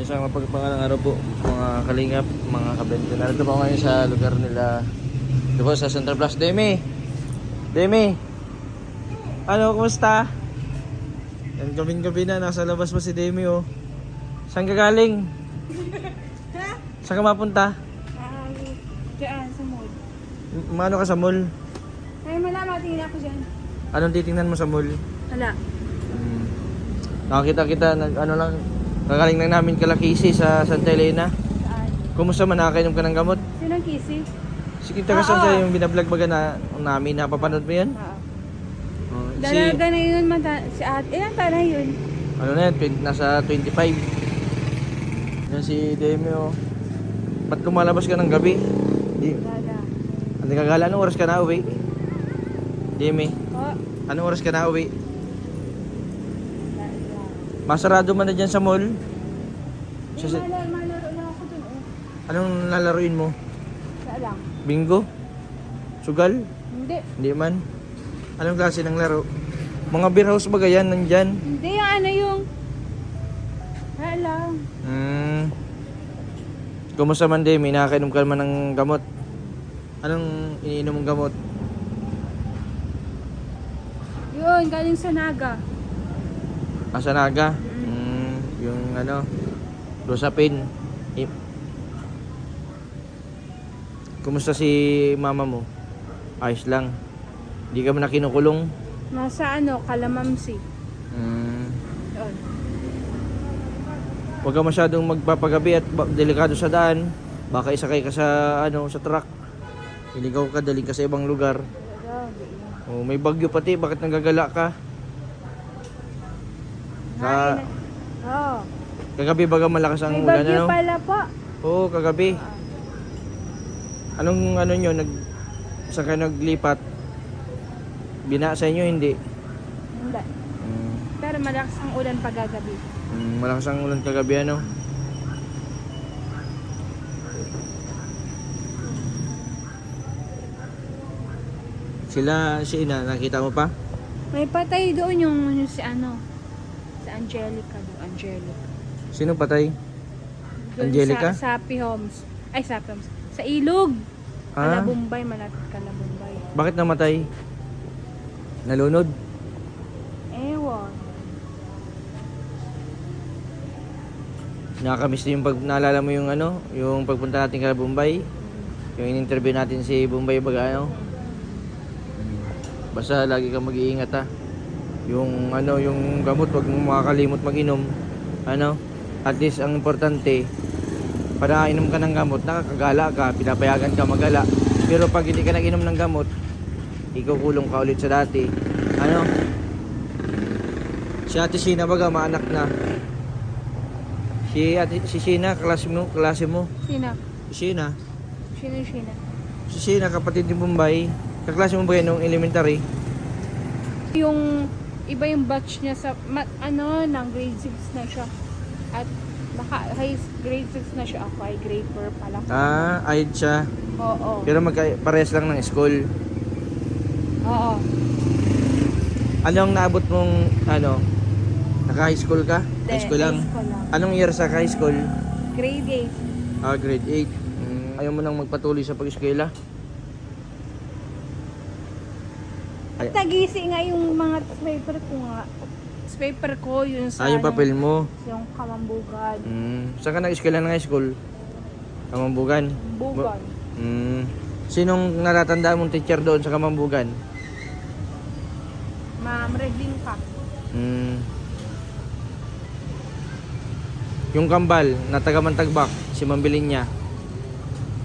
Isang mapagpalang araw po mga kalingap, mga kabente. Narito po ngayon sa lugar nila. Ito po sa Central Plus. Demi! Demi! Ano, kumusta? Yan, gabing-gabi na, nasa labas pa si Demi oh. Saan ka galing? Saan ka mapunta? Diyan, sa mall. Maano ka sa mall? Ay, malama, tingin ako dyan. Anong titingnan mo sa mall? Wala. Nakakita kita, ano lang, kagaling na namin Kalakisi sa Santa Elena. Saan? Kumusta man, nakakainom ka ng gamot? Sinong kisi? Sige, taga saan siya yung binablog baga na namin, napapanood mo yan? Oo. Oh, Dalaga na yun, si ate. Ilan taon na yun? ano na yan, nasa 25. Yan si Demi oh. Ba't lumalabas ka ng gabi? Dada. Ano kagala, anong oras ka na uwi? Demi, Oh, anong oras ka na uwi? dada. Masarado man na dyan sa mall? Eh, malaro na ako dun, oh. Anong lalaruin mo? Saan lang? Bingo? Sugal? Hindi. Hindi man. Anong klase ng laro? Mga beer house ba yan nandyan? Hindi, yung ano yung... Wala lang. Kumusta man Demi? Nakakainom ka man ng gamot? Anong iniinom mong gamot? Yun, galing sa Naga. Asa naga? Yung ano, Rosapin. Kumusta si mama mo? Ayos lang. Hindi ka man na kinukulong? Nasa ano, Kalamamsi. Yun. Huwag ka masyadong magpapagabi at delikado sa daan. Baka isakay ka sa ano, sa truck. Iligaw ka, daling ka sa ibang lugar. Oh, may bagyo pati, bakit nagagala ka? Oo. Kagabi baga malakas ang May ulan bagyo ano? pala po. Oo, kagabi. Anong ano nyo, saan kayo naglipat? Bina sa inyo, hindi? Hindi. Pero malakas ang ulan pagagabi. Malakas ang ulan kagabi ano? Si Ina, nakita mo pa? May patay doon yung si ano. Si Angelica doon. Angelica. Sino patay? Doon Angelica? Sa Sapi Homes. Ay, Sapi Homes. Sa Ilog. Ah? Kalabumbay. Malapit Kalabumbay. Bakit namatay? Nalunod? Ewan. Nakakamiss din yung pag naalala mo yung ano, yung pagpunta natin kay Bombay. Yung in-interview natin si Bombay baga ano. Basta lagi kang mag-iingat ha. Yung ano, yung gamot wag mo makakalimot mag-inom. Ano? At least ang importante para inom ka ng gamot, nakakagala ka, pinapayagan ka magala. Pero pag hindi ka nag-inom ng gamot, ikukulong ka ulit sa dati. Ano? Si Ate Sina baga maanak na. Si Sina, klase mo. Sino? Sina. Sino? Si Sina, kapatid ni Bombay. Kaklase mo ba yan nung elementary? Yung iba yung batch niya sa ng grade 6 na siya. At grade 6 na siya. Ako ay grade 4 pala. Ayod siya. Oo. Pero parehas lang ng school. Oo. Anong naabot mong ano? Naka-high school ka? Hindi, High school lang. high school lang. Anong year sa high school? Grade 8. Grade 8. Ayaw mo nang magpatuloy sa pag-eskwela? Ay. Tagisi nga yung mga paper ko nga. Paper ko yun sa yung papel mo. yung Kamambugan. Saan ka nag-eskwela ng high school? Kamambugan? Bugan. Sinong natatandaan mong teacher doon sa Kamambugan? Ma'am Redling ka. Yung kambal na taga Mantagbak, si Mambilin niya.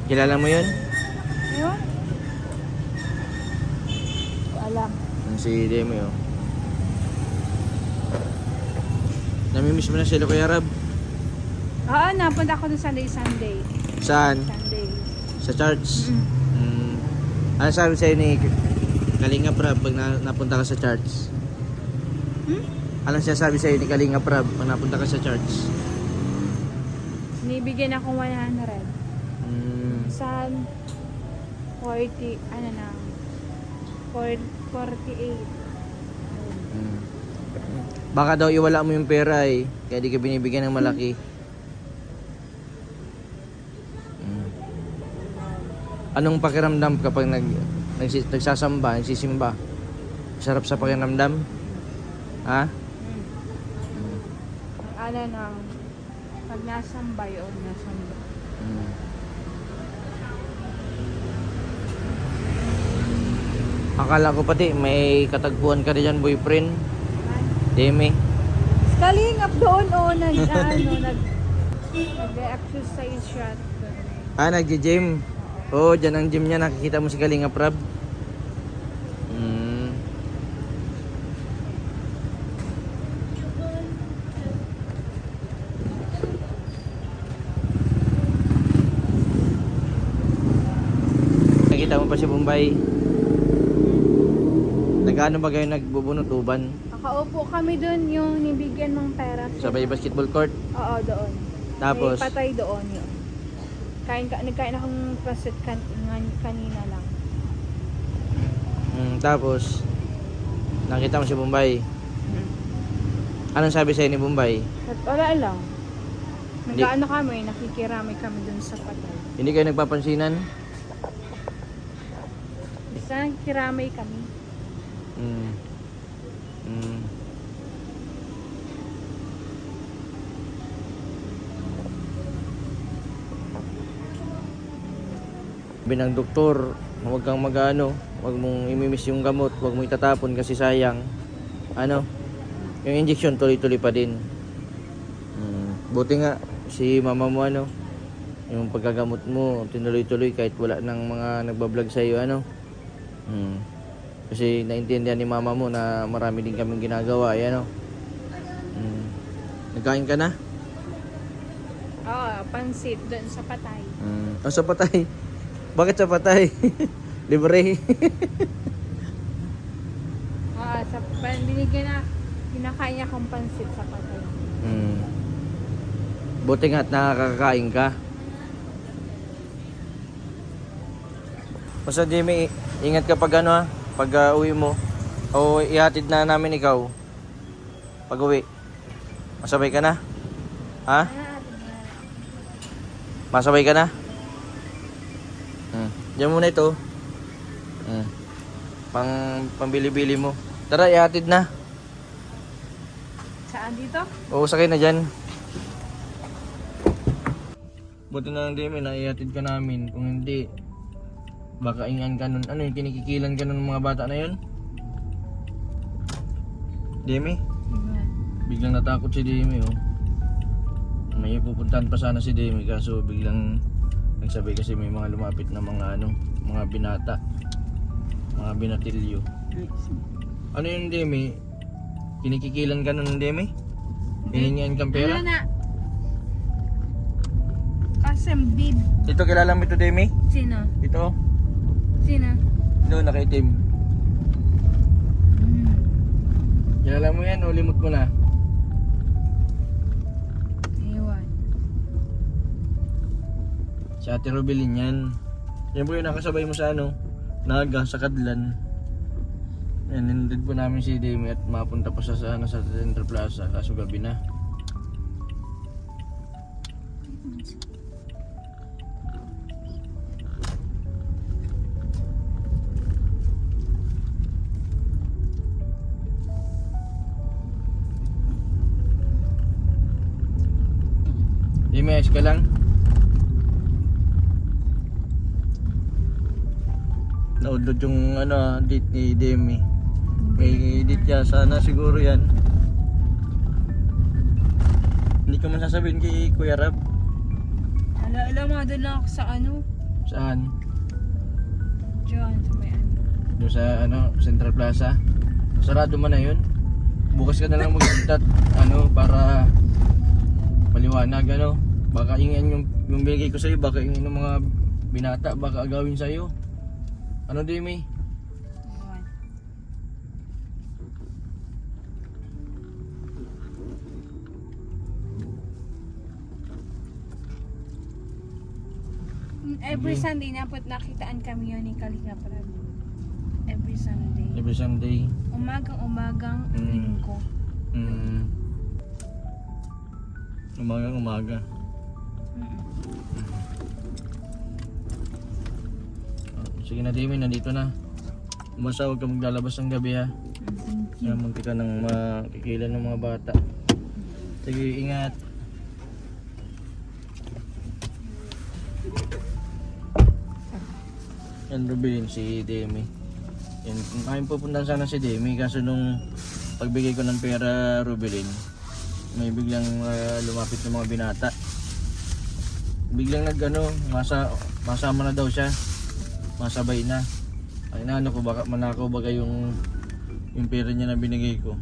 Kilala mo yun? Ayun? Alam. Si Demi oh. Namimiss mo na sila Kuya Rab? Oo, napunta ako ng Sunday. Saan? Sunday. Sa church? Ano sabi sa'yo ni Kalinga Prab pag napunta ka sa church? Ano siya sabi sa'yo ni Kalinga Prab pag napunta ka sa church? Nibigyan akong 100. San 48. 48. Baka daw iwala mo yung pera eh, kaya di ka binibigyan ng malaki. Anong pakiramdam kapag nagsasamba, nagsisimba? Sarap sa pakiramdam? Ha? Ano nang pag nasamba yun, nasamba. Mm. Akala ko pati may katagpuan ka dyan, boyfriend. Demi. Kalingap doon nag-exercise siya. Nagji-gym. Oo, dyan ang gym niya. Nakikita mo si Kalingap Rab. Mm. Nakita mo pa si Bombay. Nagano ba kayo nagbubunutuban? Nakaupo kami doon yung nibigyan ng pera. Sa may basketball court? Oo, doon. Tapos? May patay doon yun. Nagkain akong pasit kanina lang. Tapos, nakita mo si Bombay. Anong sabi sa'yo ni Bombay? At wala lang. Nagkaano kami, nakikiramay kami doon sa patay. Hindi kayo nagpapansinan? Basta nakikiramay kami. Sabi ng doktor, huwag kang mag-ano, huwag mong imimiss yung gamot, huwag mong itatapon kasi sayang. Ano? Yung injection tuloy-tuloy pa din. Buti nga si mama mo ano, yung paggagamot mo tinuloy-tuloy kahit wala nang mga nagbablog sa iyo ano. Kasi naintindihan ni mama mo na marami din kaming ginagawa, ano. Nagkain ka na? Oo, pansit doon sa patay. Sa patay. Bakit sa patay? Libre. Sa binigyan na, kinakain niya akong pansit sa patay. Buti nga at nakakakain ka. Basta Jimmy, ingat ka pag ano ha, pag uwi mo. O ihatid na namin ikaw. Pag uwi. Masabay ka na? Ha? Masabay ka na? Diyan muna ito. Pambili-bili mo. Tara, ihatid na. Saan dito? Oo, sakay na dyan. Buti na lang Demi, naihatid ka namin. Kung hindi, baka ingan ka nun. Ano yung kinikikilan ka nun ng mga bata na yun? Demi? Biglang natakot si Demi, oh. May pupuntahan pa sana si Demi kaso biglang nagsabi kasi may mga lumapit na mga ano, mga binata. Mga binatilyo. Ano yung Demi? Kinikikilan ka nun, Demi? Hiningian kang pera? Ano na? Kasembid. Ito kilala mo ito, Demi? Sino? Ito? Sino? Doon, nakaitim. Kilala mo yan o limot mo na? Iwan. Si Ate Robelin yan. Yan po yung nakasabay mo sa ano, Naga, sa Kadlan. Yan, nindid po namin si Demi at mapunta pa sa ano, sa Central Plaza, kaso gabi na. Demi, ayos ka lang? Naudlot yung ano, date ni Demi. May date niya, sana siguro yan. Hindi ko man sasabihin kay Kuya Rab. Alam mo, doon lang ako sa ano? Saan? Diyan, sa may ano. Doon sa ano, Central Plaza. Sarado man na yun. Bukas ka na lang magpunta ano, para maliwanag ano. Baka ingin yung bigay ko sa'yo, baka ingin ng mga binata, baka agawin sa'yo. Ano, Demi? Iwan. Every Sunday nakitaan kami yun ni Kalinga Prab. Every Sunday. Every Sunday. Umagang linggo. Umaga. Sige na, Demi, nandito na. Basta huwag ka maglalabas ng gabi ha. Kaya munti ka nang makikilan ng mga bata. Sige, ingat. Yan, Ruben, si Demi. Yan, kayang pupuntahan sana si Demi kaso nung pagbigay ko ng pera, Ruben, may biglang lumapit ng mga binata. Biglang masama na daw siya. Masabay na. Ay na, ko baka manakaw baga yung pera niya na binigay ko.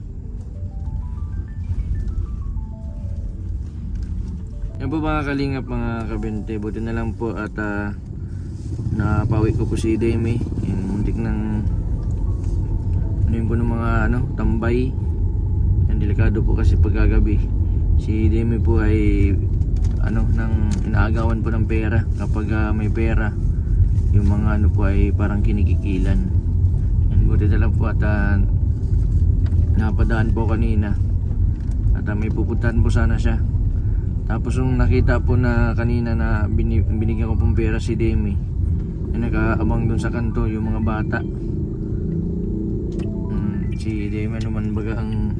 Yan po mga kalingap, mga kabente, buti na lang po at napawi ko po si Demi. Yung muntik ng yun po ng mga tambay. Yan, delikado po kasi pagkagabi. Si Demi po ay nang inaagawan po ng pera. Kapag may pera, yung mga po ay parang kinikikilan. Yan, buti na lang po at napadaan po kanina. At may pupuntahan po sana siya. Tapos yung nakita po na kanina na binigyan ko pong pera si Demi, nakaabang dun sa kanto yung mga bata. Si Demi naman baga ang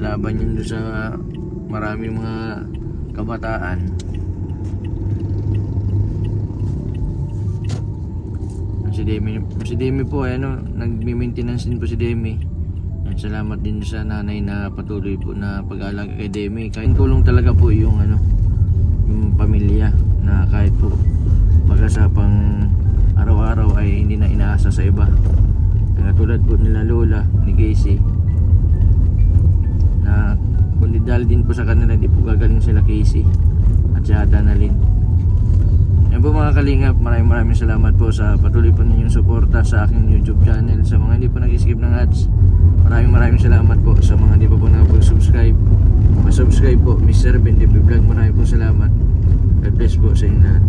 laban yun dun sa maraming mga kabataan. Si Demi po ay nagmi-maintenance din po si Demi. Yan, salamat din sa nanay na patuloy po na pag-aalaga kay Demi. Kahit tulong talaga po yung yung pamilya na kahit po baga sa pang araw-araw ay hindi na inaasa sa iba. Tulad po nila Lola, ni Casey, na kundi dahil din po sa kanila di po gagaling sila Casey at si Annalyn. Yan po mga kalingap, maraming salamat po sa patuloy po ninyong suporta sa aking YouTube channel. Sa mga hindi po nag-skip ng ads, maraming salamat po. Sa mga hindi pa po nakapag-subscribe, subscribe po, Mr. Ben TV Vlog. Maraming po salamat. God bless po sa inyo lahat.